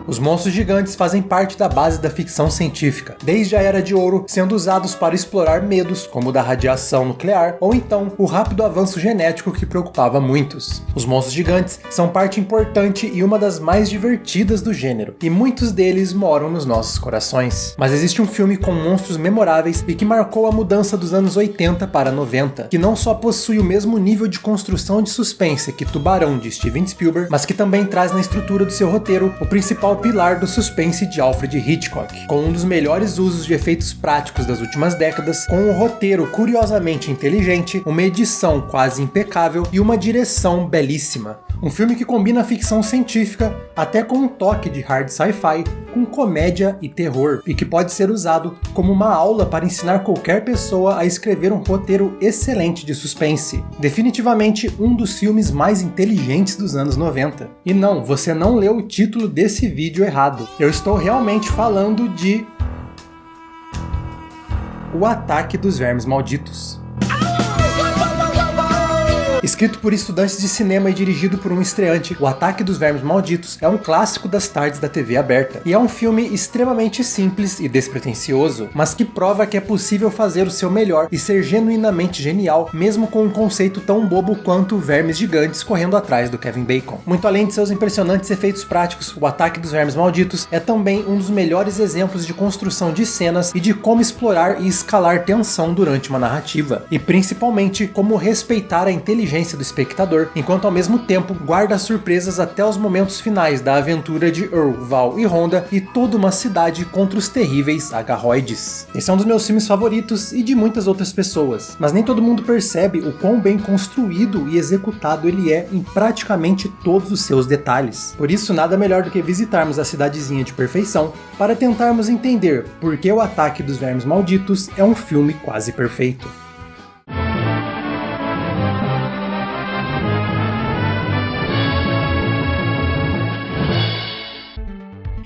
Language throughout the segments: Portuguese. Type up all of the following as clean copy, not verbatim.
Os monstros gigantes fazem parte da base da ficção científica, desde a Era de Ouro, sendo usados para explorar medos, como o da radiação nuclear, ou então o rápido avanço genético que preocupava muitos. Os monstros gigantes são parte importante e uma das mais divertidas do gênero, e muitos deles moram nos nossos corações. Mas existe um filme com monstros memoráveis e que marcou a mudança dos anos 80 para 90, que não só possui o mesmo nível de construção de suspense que Tubarão de Steven Spielberg, mas que também traz na estrutura do seu roteiro o principal pilar do suspense de Alfred Hitchcock, com um dos melhores usos de efeitos práticos das últimas décadas, com um roteiro curiosamente inteligente, uma edição quase impecável e uma direção belíssima. Um filme que combina a ficção científica, até com um toque de hard sci-fi, com comédia e terror, e que pode ser usado como uma aula para ensinar qualquer pessoa a escrever um roteiro excelente de suspense. Definitivamente um dos filmes mais inteligentes dos anos 90. E não, você não leu o título desse vídeo errado. Eu estou realmente falando de... O Ataque dos Vermes Malditos. Escrito por estudantes de cinema e dirigido por um estreante, O Ataque dos Vermes Malditos é um clássico das tardes da TV aberta, e é um filme extremamente simples e despretensioso, mas que prova que é possível fazer o seu melhor e ser genuinamente genial, mesmo com um conceito tão bobo quanto vermes gigantes correndo atrás do Kevin Bacon. Muito além de seus impressionantes efeitos práticos, O Ataque dos Vermes Malditos é também um dos melhores exemplos de construção de cenas e de como explorar e escalar tensão durante uma narrativa, e principalmente como respeitar a inteligência do espectador, enquanto ao mesmo tempo guarda surpresas até os momentos finais da aventura de Earl, Val e Rhonda e toda uma cidade contra os terríveis agarroides. Esse é um dos meus filmes favoritos e de muitas outras pessoas, mas nem todo mundo percebe o quão bem construído e executado ele é em praticamente todos os seus detalhes. Por isso, nada melhor do que visitarmos a cidadezinha de perfeição para tentarmos entender por que O Ataque dos Vermes Malditos é um filme quase perfeito.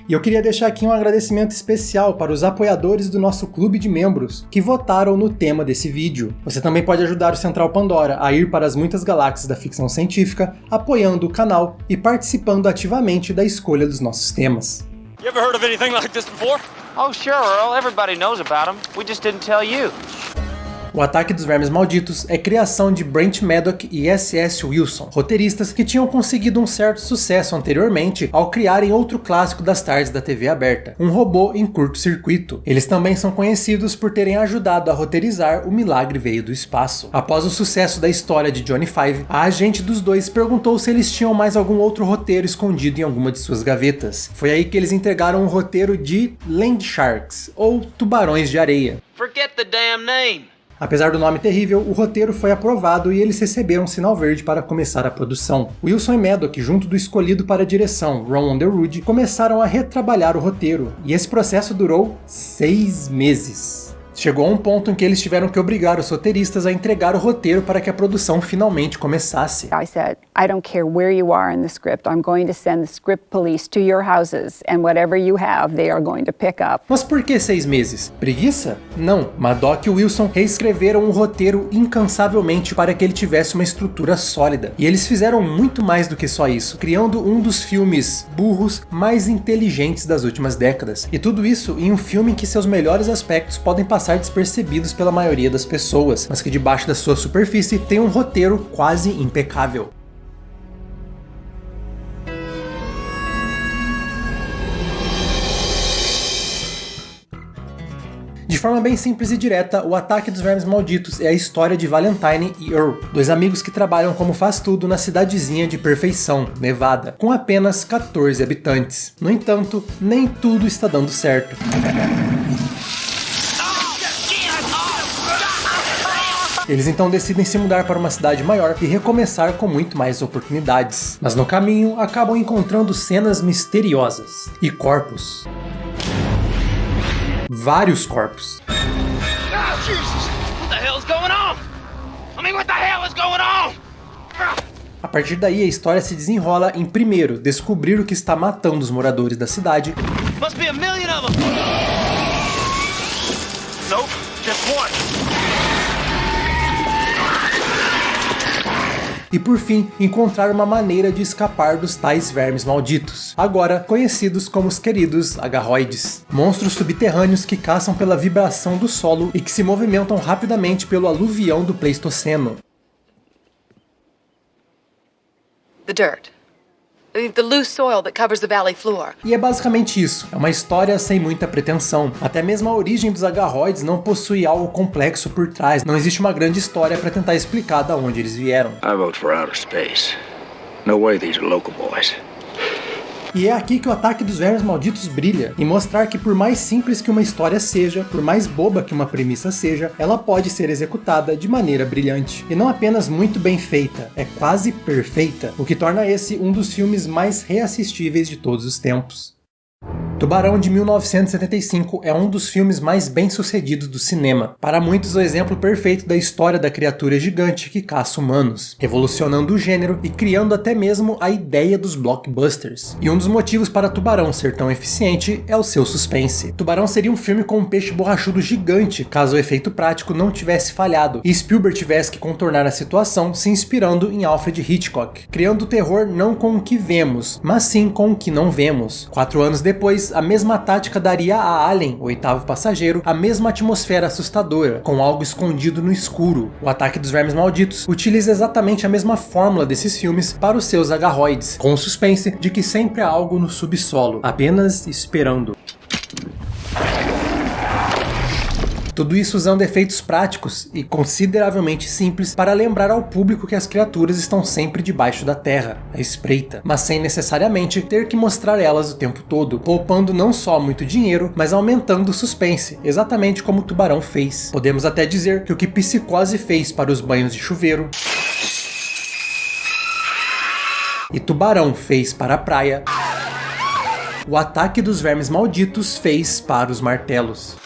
E eu queria deixar aqui um agradecimento especial para os apoiadores do nosso clube de membros, que votaram no tema desse vídeo. Você também pode ajudar o Central Pandora a ir para as muitas galáxias da ficção científica, apoiando o canal e participando ativamente da escolha dos nossos temas. You ever heard of anything like this before? Oh, sure, Earl. Everybody knows about them. We just didn't tell you. O Ataque dos Vermes Malditos é criação de Brent Maddock e S.S. Wilson, roteiristas que tinham conseguido um certo sucesso anteriormente ao criarem outro clássico das tardes da TV aberta, Um Robô em Curto-Circuito. Eles também são conhecidos por terem ajudado a roteirizar O Milagre Veio do Espaço. Após o sucesso da história de Johnny Five, a agente dos dois perguntou se eles tinham mais algum outro roteiro escondido em alguma de suas gavetas. Foi aí que eles entregaram um roteiro de Land Sharks, ou Tubarões de Areia. Forget the damn name. Apesar do nome terrível, o roteiro foi aprovado e eles receberam um sinal verde para começar a produção. Wilson e Maddock, junto do escolhido para a direção, Ron Underwood, começaram a retrabalhar o roteiro, e esse processo durou 6 meses. Chegou a um ponto em que eles tiveram que obrigar os roteiristas a entregar o roteiro para que a produção finalmente começasse. I said, I don't care where you are in the script. I'm going to send the script police to your houses, and whatever you have, they are going to pick up. Mas por que 6 meses? Preguiça? Não. Maddock e Wilson reescreveram o roteiro incansavelmente para que ele tivesse uma estrutura sólida. E eles fizeram muito mais do que só isso, criando um dos filmes burros mais inteligentes das últimas décadas. E tudo isso em um filme em que seus melhores aspectos podem passar despercebidos pela maioria das pessoas, mas que debaixo da sua superfície tem um roteiro quase impecável. De forma bem simples e direta, O Ataque dos Vermes Malditos é a história de Valentine e Earl, dois amigos que trabalham como faz-tudo na cidadezinha de Perfeição, Nevada, com apenas 14 habitantes. No entanto, nem tudo está dando certo. Eles então decidem se mudar para uma cidade maior e recomeçar com muito mais oportunidades. Mas no caminho, acabam encontrando cenas misteriosas e corpos. Vários corpos. A partir daí, a história se desenrola em, primeiro, descobrir o que está matando os moradores da cidade. Must be a million of them. Nope, just one. e por fim encontrar uma maneira de escapar dos tais vermes malditos, agora conhecidos como os queridos agarroides. Monstros subterrâneos que caçam pela vibração do solo e que se movimentam rapidamente pelo aluvião do Pleistoceno. The dirt. The loose soil that covers the valley floor. E é basicamente isso, é uma história sem muita pretensão. Até mesmo a origem dos agarroides não possui algo complexo por trás, não existe uma grande história para tentar explicar de onde eles vieram. I vote for outer space. No way these are local boys. E é aqui que o Ataque dos Vermes Malditos brilha, em mostrar que por mais simples que uma história seja, por mais boba que uma premissa seja, ela pode ser executada de maneira brilhante. E não apenas muito bem feita, é quase perfeita, o que torna esse um dos filmes mais reassistíveis de todos os tempos. Tubarão, de 1975, é um dos filmes mais bem-sucedidos do cinema. Para muitos, o exemplo perfeito da história da criatura gigante que caça humanos, revolucionando o gênero e criando até mesmo a ideia dos blockbusters. E um dos motivos para Tubarão ser tão eficiente é o seu suspense. Tubarão seria um filme com um peixe borrachudo gigante, caso o efeito prático não tivesse falhado, e Spielberg tivesse que contornar a situação se inspirando em Alfred Hitchcock, criando o terror não com o que vemos, mas sim com o que não vemos. 4 anos depois, a mesma tática daria a Alien, o oitavo passageiro, a mesma atmosfera assustadora, com algo escondido no escuro. O Ataque dos Vermes Malditos utiliza exatamente a mesma fórmula desses filmes para os seus agarroides, com o suspense de que sempre há algo no subsolo, apenas esperando. Tudo isso usando efeitos práticos e consideravelmente simples para lembrar ao público que as criaturas estão sempre debaixo da terra, à espreita, mas sem necessariamente ter que mostrar elas o tempo todo, poupando não só muito dinheiro, mas aumentando o suspense, exatamente como o Tubarão fez. Podemos até dizer que o que Psicose fez para os banhos de chuveiro e Tubarão fez para a praia, o Ataque dos Vermes Malditos fez para os martelos.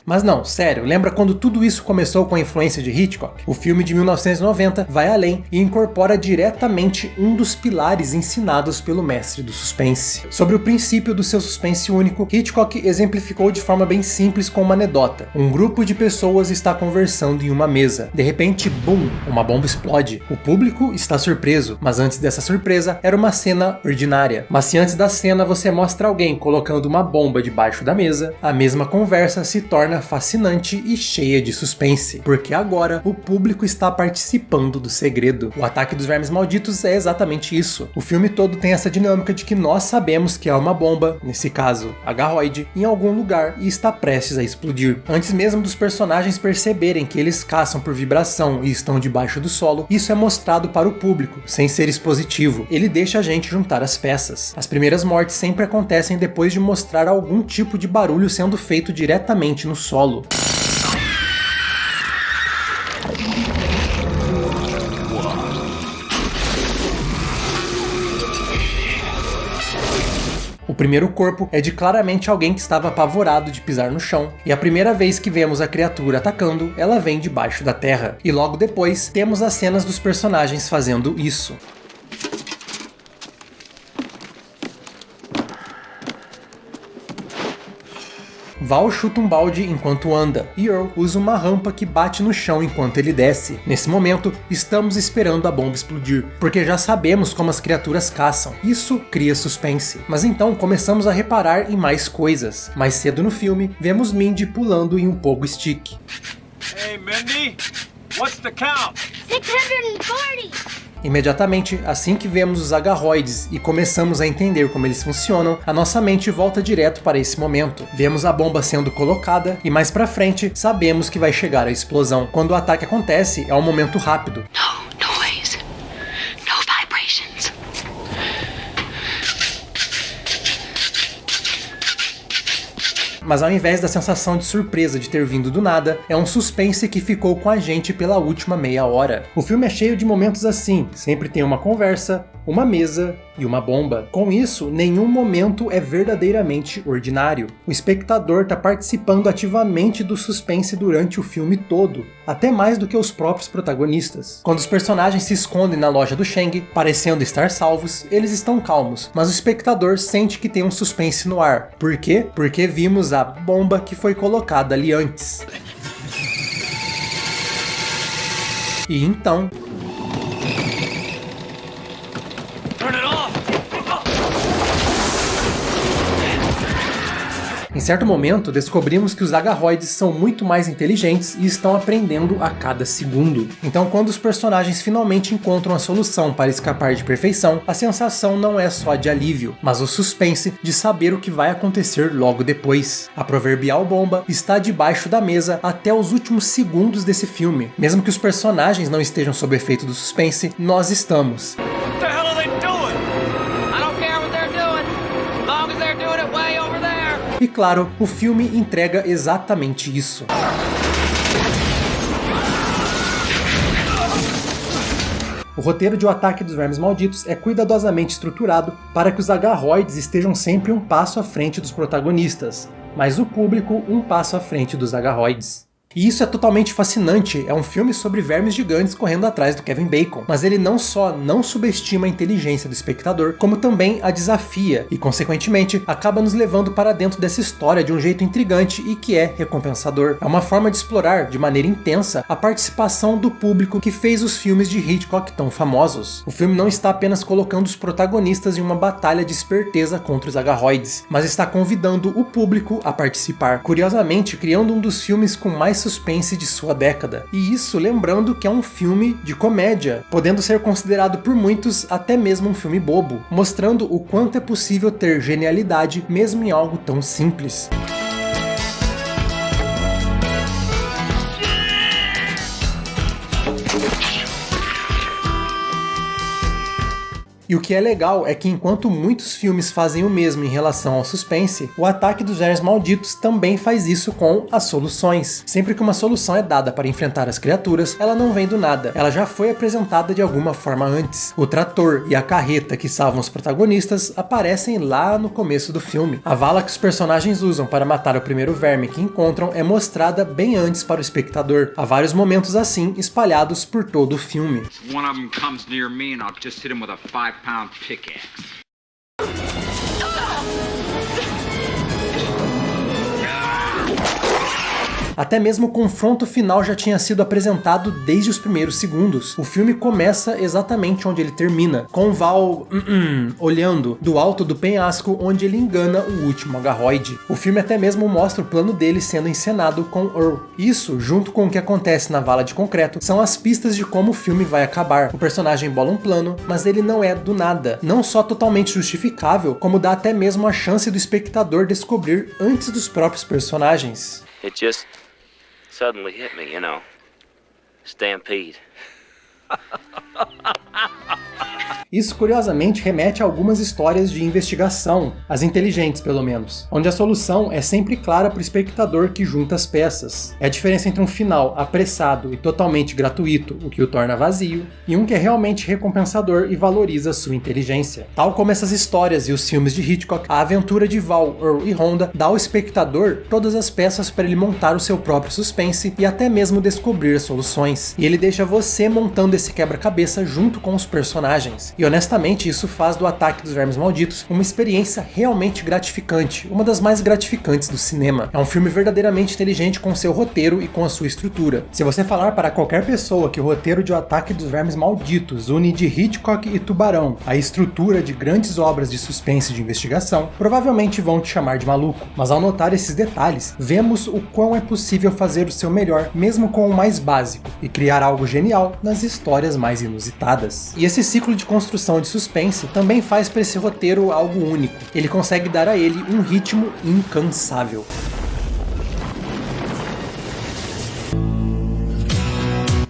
Mas não, sério, lembra quando tudo isso começou com a influência de Hitchcock? O filme de 1990 vai além e incorpora diretamente um dos pilares ensinados pelo mestre do suspense. Sobre o princípio do seu suspense único, Hitchcock exemplificou de forma bem simples com uma anedota. Um grupo de pessoas está conversando em uma mesa. De repente, bum, uma bomba explode. O público está surpreso, mas antes dessa surpresa, era uma cena ordinária. Mas se antes da cena você mostra alguém colocando uma bomba debaixo da mesa, a mesma conversa se torna fascinante e cheia de suspense, porque agora o público está participando do segredo. O Ataque dos Vermes Malditos é exatamente isso. O filme todo tem essa dinâmica de que nós sabemos que há uma bomba, nesse caso, agarroide, em algum lugar e está prestes a explodir. Antes mesmo dos personagens perceberem que eles caçam por vibração e estão debaixo do solo, isso é mostrado para o público, sem ser expositivo. Ele deixa a gente juntar as peças. As primeiras mortes sempre acontecem depois de mostrar algum tipo de barulho sendo feito diretamente no solo. O primeiro corpo é de claramente alguém que estava apavorado de pisar no chão, e a primeira vez que vemos a criatura atacando, ela vem debaixo da terra. E logo depois, temos as cenas dos personagens fazendo isso. Val chuta um balde enquanto anda, e Earl usa uma rampa que bate no chão enquanto ele desce. Nesse momento, estamos esperando a bomba explodir, porque já sabemos como as criaturas caçam. Isso cria suspense. Mas então começamos a reparar em mais coisas. Mais cedo no filme, vemos Mindy pulando em um pogo stick. Hey, Mindy, what's the count? 640! Imediatamente, assim que vemos os agarroides e começamos a entender como eles funcionam, a nossa mente volta direto para esse momento. Vemos a bomba sendo colocada e mais pra frente, sabemos que vai chegar a explosão. Quando o ataque acontece, é um momento rápido. No noise. No vibrations. Mas ao invés da sensação de surpresa de ter vindo do nada, é um suspense que ficou com a gente pela última meia hora. O filme é cheio de momentos assim, sempre tem uma conversa, uma mesa e uma bomba. Com isso, nenhum momento é verdadeiramente ordinário. O espectador está participando ativamente do suspense durante o filme todo, até mais do que os próprios protagonistas. Quando os personagens se escondem na loja do Shang, parecendo estar salvos, eles estão calmos, mas o espectador sente que tem um suspense no ar. Por quê? Porque vimos a bomba que foi colocada ali antes. E então... Em certo momento, descobrimos que os agarroides são muito mais inteligentes e estão aprendendo a cada segundo. Então, quando os personagens finalmente encontram a solução para escapar de perfeição, a sensação não é só de alívio, mas o suspense de saber o que vai acontecer logo depois. A proverbial bomba está debaixo da mesa até os últimos segundos desse filme. Mesmo que os personagens não estejam sob efeito do suspense, nós estamos. What the hell are they doing? I don't care what they're doing, as long as they're doing it way over there. E claro, o filme entrega exatamente isso. O roteiro de O Ataque dos Vermes Malditos é cuidadosamente estruturado para que os agarroides estejam sempre um passo à frente dos protagonistas, mas o público um passo à frente dos agarroides. E isso é totalmente fascinante, é um filme sobre vermes gigantes correndo atrás do Kevin Bacon, mas ele não só não subestima a inteligência do espectador, como também a desafia e, consequentemente, acaba nos levando para dentro dessa história de um jeito intrigante e que é recompensador. É uma forma de explorar, de maneira intensa, a participação do público que fez os filmes de Hitchcock tão famosos. O filme não está apenas colocando os protagonistas em uma batalha de esperteza contra os agarroides, mas está convidando o público a participar, curiosamente criando um dos filmes com mais suspense de sua década. E isso lembrando que é um filme de comédia, podendo ser considerado por muitos até mesmo um filme bobo, mostrando o quanto é possível ter genialidade mesmo em algo tão simples. E o que é legal é que enquanto muitos filmes fazem o mesmo em relação ao suspense, o Ataque dos Vermes Malditos também faz isso com as soluções. Sempre que uma solução é dada para enfrentar as criaturas, ela não vem do nada, ela já foi apresentada de alguma forma antes. O trator e a carreta que salvam os protagonistas aparecem lá no começo do filme. A vala que os personagens usam para matar o primeiro verme que encontram é mostrada bem antes para o espectador. Há vários momentos assim espalhados por todo o filme. One of them comes near me and I'll just hit him with a 5-pound pickaxe. Até mesmo o confronto final já tinha sido apresentado desde os primeiros segundos. O filme começa exatamente onde ele termina, com Val olhando do alto do penhasco onde ele engana o último agarroide. O filme até mesmo mostra o plano dele sendo encenado com Earl. Isso, junto com o que acontece na vala de concreto, são as pistas de como o filme vai acabar. O personagem bola um plano, mas ele não é do nada. Não só totalmente justificável, como dá até mesmo a chance do espectador descobrir antes dos próprios personagens. It just suddenly hit me, you know. Stampede. Isso curiosamente remete a algumas histórias de investigação, as inteligentes pelo menos, onde a solução é sempre clara para o espectador que junta as peças. É a diferença entre um final apressado e totalmente gratuito, o que o torna vazio, e um que é realmente recompensador e valoriza sua inteligência. Tal como essas histórias e os filmes de Hitchcock, a aventura de Val, Earl e Honda dá ao espectador todas as peças para ele montar o seu próprio suspense e até mesmo descobrir as soluções. E ele deixa você montando esse quebra-cabeça junto com os personagens. E honestamente, isso faz do Ataque dos Vermes Malditos uma experiência realmente gratificante, uma das mais gratificantes do cinema. É um filme verdadeiramente inteligente com seu roteiro e com a sua estrutura. Se você falar para qualquer pessoa que o roteiro de O Ataque dos Vermes Malditos une de Hitchcock e Tubarão a estrutura de grandes obras de suspense e de investigação, provavelmente vão te chamar de maluco. Mas ao notar esses detalhes, vemos o quão é possível fazer o seu melhor, mesmo com o mais básico, e criar algo genial nas histórias mais inusitadas. E esse ciclo de construção de suspense também faz para esse roteiro algo único. Ele consegue dar a ele um ritmo incansável.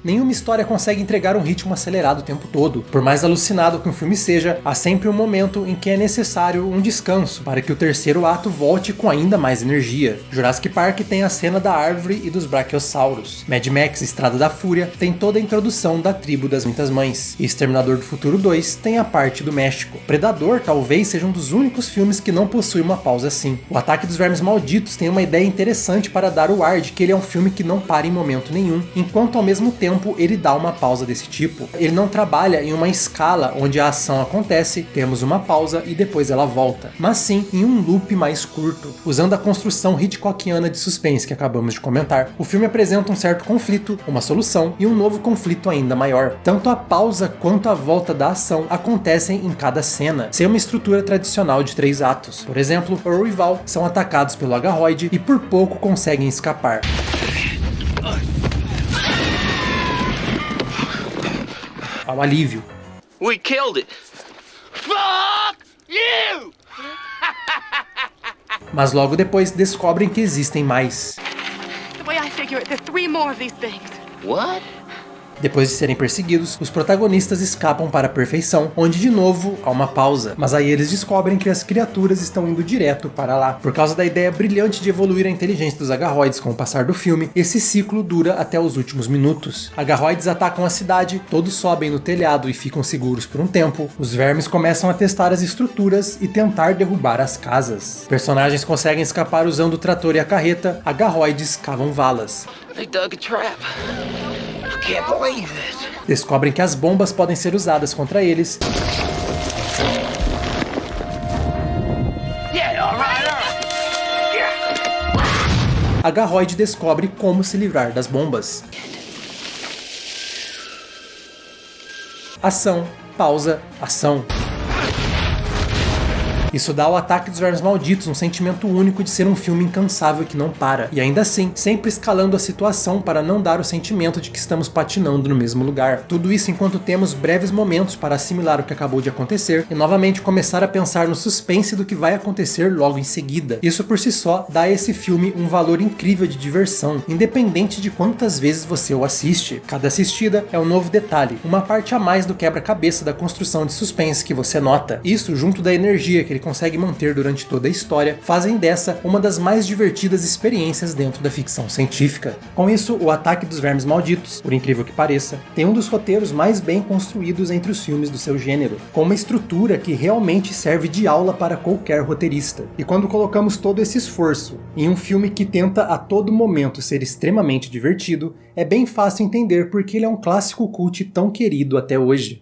nenhuma história consegue entregar um ritmo acelerado o tempo todo. Por mais alucinado que um filme seja, há sempre um momento em que é necessário um descanso para que o terceiro ato volte com ainda mais energia. Jurassic Park tem a cena da árvore e dos brachiosauros. Mad Max Estrada da Fúria tem toda a introdução da tribo das muitas mães. E Exterminador do Futuro 2 tem a parte do México. Predador talvez seja um dos únicos filmes que não possui uma pausa assim. O Ataque dos Vermes Malditos tem uma ideia interessante para dar o ar de que ele é um filme que não para em momento nenhum, enquanto ao mesmo tempo ele dá uma pausa desse tipo. Ele não trabalha em uma escala onde a ação acontece, temos uma pausa e depois ela volta, mas sim em um loop mais curto. Usando a construção Hitchcockiana de suspense que acabamos de comentar, o filme apresenta um certo conflito, uma solução e um novo conflito ainda maior. Tanto a pausa quanto a volta da ação acontecem em cada cena, sem uma estrutura tradicional de 3 atos. Por exemplo, Earl e Val são atacados pelo Agarroid e por pouco conseguem escapar. Ao alívio. We killed it. Fuck you! Mas logo depois descobrem que existem mais. The way I figure it, there are 3 more of these things. What? Depois de serem perseguidos, os protagonistas escapam para a perfeição, onde de novo há uma pausa. Mas aí eles descobrem que as criaturas estão indo direto para lá. Por causa da ideia brilhante de evoluir a inteligência dos agarroides com o passar do filme, esse ciclo dura até os últimos minutos. Agarroides atacam a cidade, todos sobem no telhado e ficam seguros por um tempo. Os vermes começam a testar as estruturas e tentar derrubar as casas. Personagens conseguem escapar usando o trator e a carreta, agarroides cavam valas. They dug a trap. I can't believe this. Descobrem que as bombas podem ser usadas contra eles. Agarroid descobre como se livrar das bombas. Ação, pausa, ação. Isso dá ao Ataque dos Vermes Malditos um sentimento único de ser um filme incansável que não para, e ainda assim, sempre escalando a situação para não dar o sentimento de que estamos patinando no mesmo lugar. Tudo isso enquanto temos breves momentos para assimilar o que acabou de acontecer e novamente começar a pensar no suspense do que vai acontecer logo em seguida. Isso por si só dá a esse filme um valor incrível de diversão, independente de quantas vezes você o assiste. Cada assistida é um novo detalhe, uma parte a mais do quebra-cabeça da construção de suspense que você nota. Isso, junto da energia que ele consegue manter durante toda a história, fazem dessa uma das mais divertidas experiências dentro da ficção científica. Com isso, o Ataque dos Vermes Malditos, por incrível que pareça, tem um dos roteiros mais bem construídos entre os filmes do seu gênero, com uma estrutura que realmente serve de aula para qualquer roteirista. E quando colocamos todo esse esforço em um filme que tenta a todo momento ser extremamente divertido, é bem fácil entender porque ele é um clássico cult tão querido até hoje.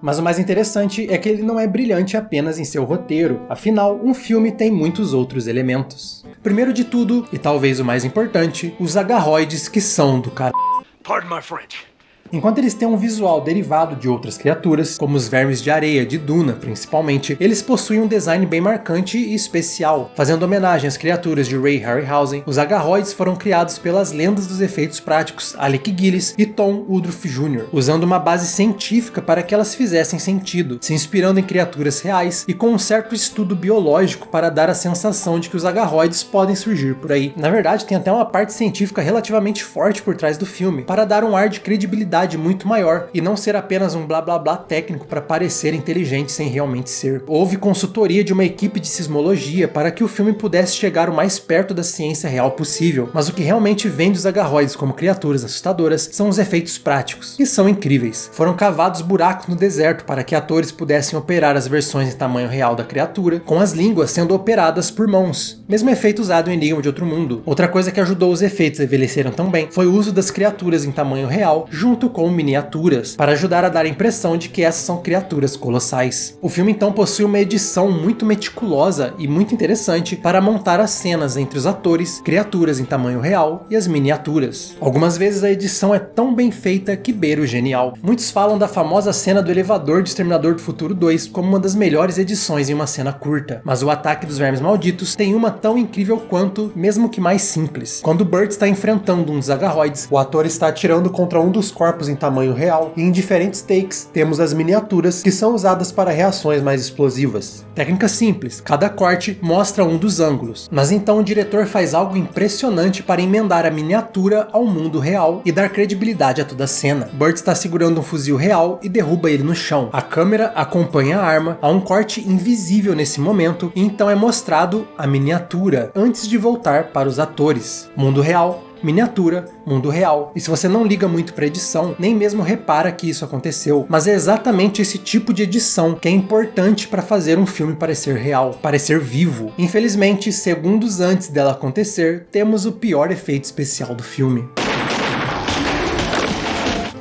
Mas o mais interessante é que ele não é brilhante apenas em seu roteiro, afinal, um filme tem muitos outros elementos. Primeiro de tudo, e talvez o mais importante, os agarroides que são do caralho. Pardon my French. Enquanto eles têm um visual derivado de outras criaturas, como os vermes de areia de Duna principalmente, eles possuem um design bem marcante e especial. Fazendo homenagem às criaturas de Ray Harryhausen, os agarroides foram criados pelas lendas dos efeitos práticos Alec Gillis e Tom Woodruff Jr., usando uma base científica para que elas fizessem sentido, se inspirando em criaturas reais e com um certo estudo biológico para dar a sensação de que os agarroides podem surgir por aí. Na verdade, tem até uma parte científica relativamente forte por trás do filme, para dar um ar de credibilidade muito maior e não ser apenas um blá blá blá técnico para parecer inteligente sem realmente ser. Houve consultoria de uma equipe de sismologia para que o filme pudesse chegar o mais perto da ciência real possível, mas o que realmente vende os agarroides como criaturas assustadoras são os efeitos práticos, que são incríveis. Foram cavados buracos no deserto para que atores pudessem operar as versões em tamanho real da criatura, com as línguas sendo operadas por mãos, mesmo efeito usado em Enigma de Outro Mundo. Outra coisa que ajudou os efeitos a envelhecerem tão bem foi o uso das criaturas em tamanho real junto com miniaturas, para ajudar a dar a impressão de que essas são criaturas colossais. O filme então possui uma edição muito meticulosa e muito interessante para montar as cenas entre os atores, criaturas em tamanho real e as miniaturas. Algumas vezes a edição é tão bem feita que beira o genial. Muitos falam da famosa cena do elevador de Exterminador do Futuro 2 como uma das melhores edições em uma cena curta, mas o Ataque dos Vermes Malditos tem uma tão incrível quanto, mesmo que mais simples. Quando Burt está enfrentando um dos agarroides, o ator está atirando contra um dos corpos em tamanho real, e em diferentes takes temos as miniaturas que são usadas para reações mais explosivas. Técnica simples, cada corte mostra um dos ângulos, mas então o diretor faz algo impressionante para emendar a miniatura ao mundo real e dar credibilidade a toda a cena. Burt está segurando um fuzil real e derruba ele no chão. A câmera acompanha a arma, há um corte invisível nesse momento, e então é mostrado a miniatura, antes de voltar para os atores. Mundo real, miniatura, mundo real. E se você não liga muito para edição, nem mesmo repara que isso aconteceu. Mas é exatamente esse tipo de edição que é importante para fazer um filme parecer real, parecer vivo. Infelizmente, segundos antes dela acontecer, temos o pior efeito especial do filme.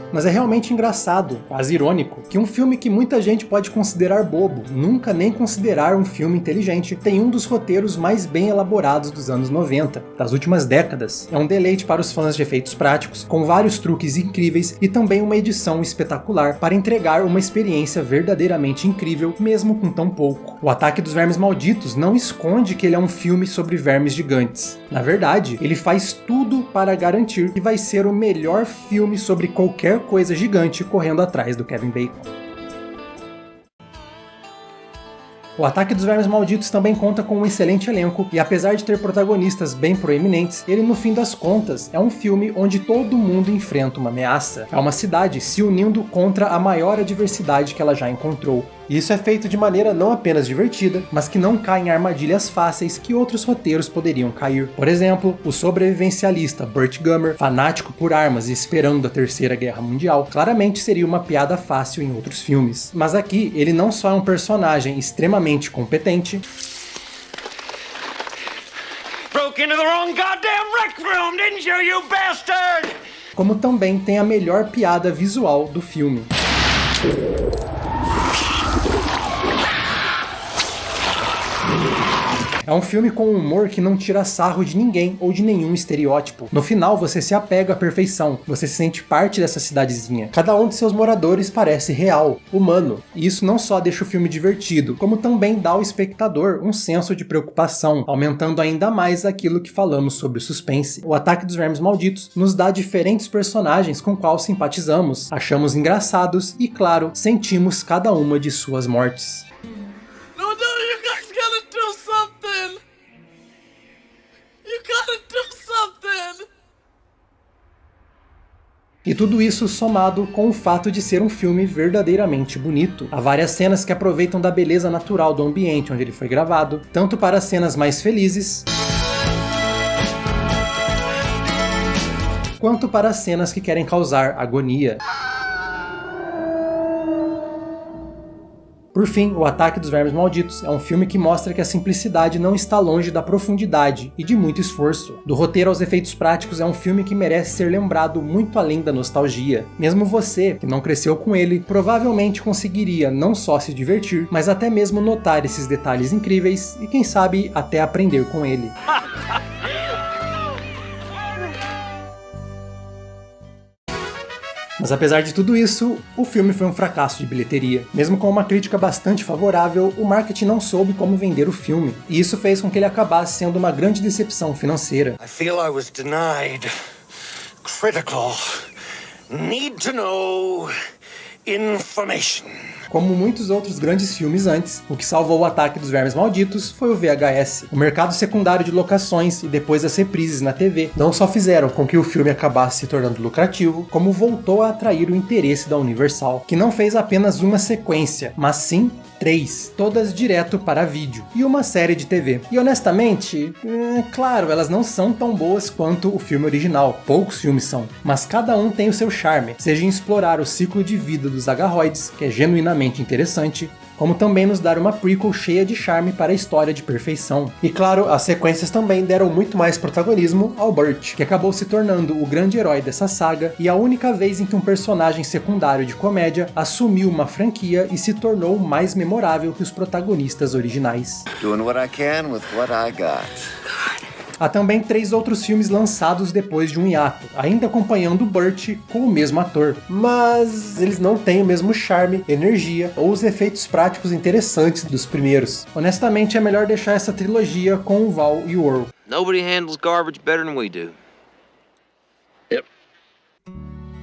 Mas é realmente engraçado, quase irônico, que um filme que muita gente pode considerar bobo, nunca nem considerar um filme inteligente, tem um dos roteiros mais bem elaborados dos anos 90, das últimas décadas. É um deleite para os fãs de efeitos práticos, com vários truques incríveis e também uma edição espetacular para entregar uma experiência verdadeiramente incrível, mesmo com tão pouco. O Ataque dos Vermes Malditos não esconde que ele é um filme sobre vermes gigantes. Na verdade, ele faz tudo para garantir que vai ser o melhor filme sobre qualquer coisa gigante correndo atrás do Kevin Bacon. O Ataque dos Vermes Malditos também conta com um excelente elenco, e apesar de ter protagonistas bem proeminentes, ele no fim das contas é um filme onde todo mundo enfrenta uma ameaça. É uma cidade se unindo contra a maior adversidade que ela já encontrou. E isso é feito de maneira não apenas divertida, mas que não cai em armadilhas fáceis que outros roteiros poderiam cair. Por exemplo, o sobrevivencialista Burt Gummer, fanático por armas e esperando a Terceira Guerra Mundial, claramente seria uma piada fácil em outros filmes. Mas aqui, ele não só é um personagem extremamente competente, Broke into the wrong goddamn rec room, didn't you, you bastard? como também tem a melhor piada visual do filme. É um filme com um humor que não tira sarro de ninguém ou de nenhum estereótipo. No final, você se apega à perfeição, você se sente parte dessa cidadezinha. Cada um de seus moradores parece real, humano. E isso não só deixa o filme divertido, como também dá ao espectador um senso de preocupação, aumentando ainda mais aquilo que falamos sobre o suspense. O Ataque dos Vermes Malditos nos dá diferentes personagens com qual simpatizamos, achamos engraçados e, claro, sentimos cada uma de suas mortes. E tudo isso somado com o fato de ser um filme verdadeiramente bonito. Há várias cenas que aproveitam da beleza natural do ambiente onde ele foi gravado, tanto para cenas mais felizes, quanto para cenas que querem causar agonia. Por fim, O Ataque dos Vermes Malditos é um filme que mostra que a simplicidade não está longe da profundidade e de muito esforço. Do roteiro aos efeitos práticos, é um filme que merece ser lembrado muito além da nostalgia. Mesmo você, que não cresceu com ele, provavelmente conseguiria não só se divertir, mas até mesmo notar esses detalhes incríveis e, quem sabe, até aprender com ele. Mas apesar de tudo isso, o filme foi um fracasso de bilheteria. Mesmo com uma crítica bastante favorável, o marketing não soube como vender o filme. E isso fez com que ele acabasse sendo uma grande decepção financeira. I feel I was denied critical, need to know information. Como muitos outros grandes filmes antes, o que salvou O Ataque dos Vermes Malditos foi o VHS. O mercado secundário de locações e depois as reprises na TV não só fizeram com que o filme acabasse se tornando lucrativo, como voltou a atrair o interesse da Universal, que não fez apenas uma sequência, mas sim 3, todas direto para vídeo, e uma série de TV. E honestamente, claro, elas não são tão boas quanto o filme original, poucos filmes são, mas cada um tem o seu charme, seja em explorar o ciclo de vida dos agarroides, que é genuinamente interessante, como também nos dar uma prequel cheia de charme para a história de perfeição. E claro, as sequências também deram muito mais protagonismo ao Burt, que acabou se tornando o grande herói dessa saga e a única vez em que um personagem secundário de comédia assumiu uma franquia e se tornou mais memorável que os protagonistas originais. Doing what I can with what I got. Há também 3 outros filmes lançados depois de um hiato, ainda acompanhando Burt com o mesmo ator, mas eles não têm o mesmo charme, energia ou os efeitos práticos interessantes dos primeiros. Honestamente, é melhor deixar essa trilogia com o Val e o Earl. Nobody handles garbage better than we do.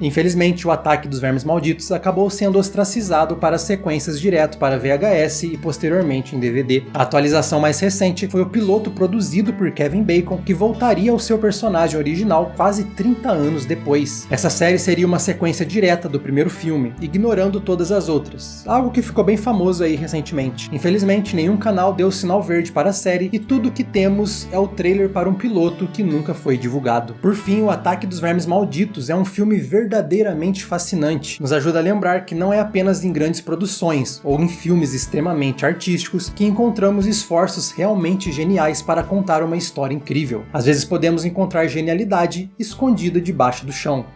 Infelizmente, o Ataque dos Vermes Malditos acabou sendo ostracizado para sequências direto para VHS e posteriormente em DVD. A atualização mais recente foi o piloto produzido por Kevin Bacon, que voltaria ao seu personagem original quase 30 anos depois. Essa série seria uma sequência direta do primeiro filme, ignorando todas as outras, algo que ficou bem famoso aí recentemente. Infelizmente, nenhum canal deu sinal verde para a série e tudo que temos é o trailer para um piloto que nunca foi divulgado. Por fim, o Ataque dos Vermes Malditos é um filme verdadeiramente fascinante. Nos ajuda a lembrar que não é apenas em grandes produções ou em filmes extremamente artísticos que encontramos esforços realmente geniais para contar uma história incrível. Às vezes podemos encontrar genialidade escondida debaixo do chão,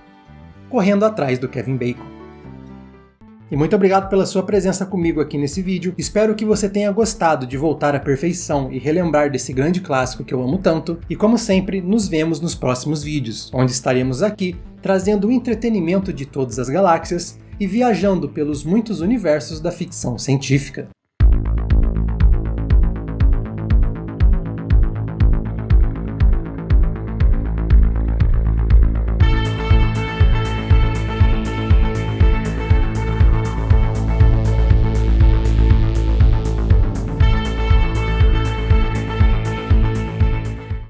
correndo atrás do Kevin Bacon. E muito obrigado pela sua presença comigo aqui nesse vídeo. Espero que você tenha gostado de voltar à perfeição e relembrar desse grande clássico que eu amo tanto. E como sempre, nos vemos nos próximos vídeos, onde estaremos aqui trazendo o entretenimento de todas as galáxias e viajando pelos muitos universos da ficção científica.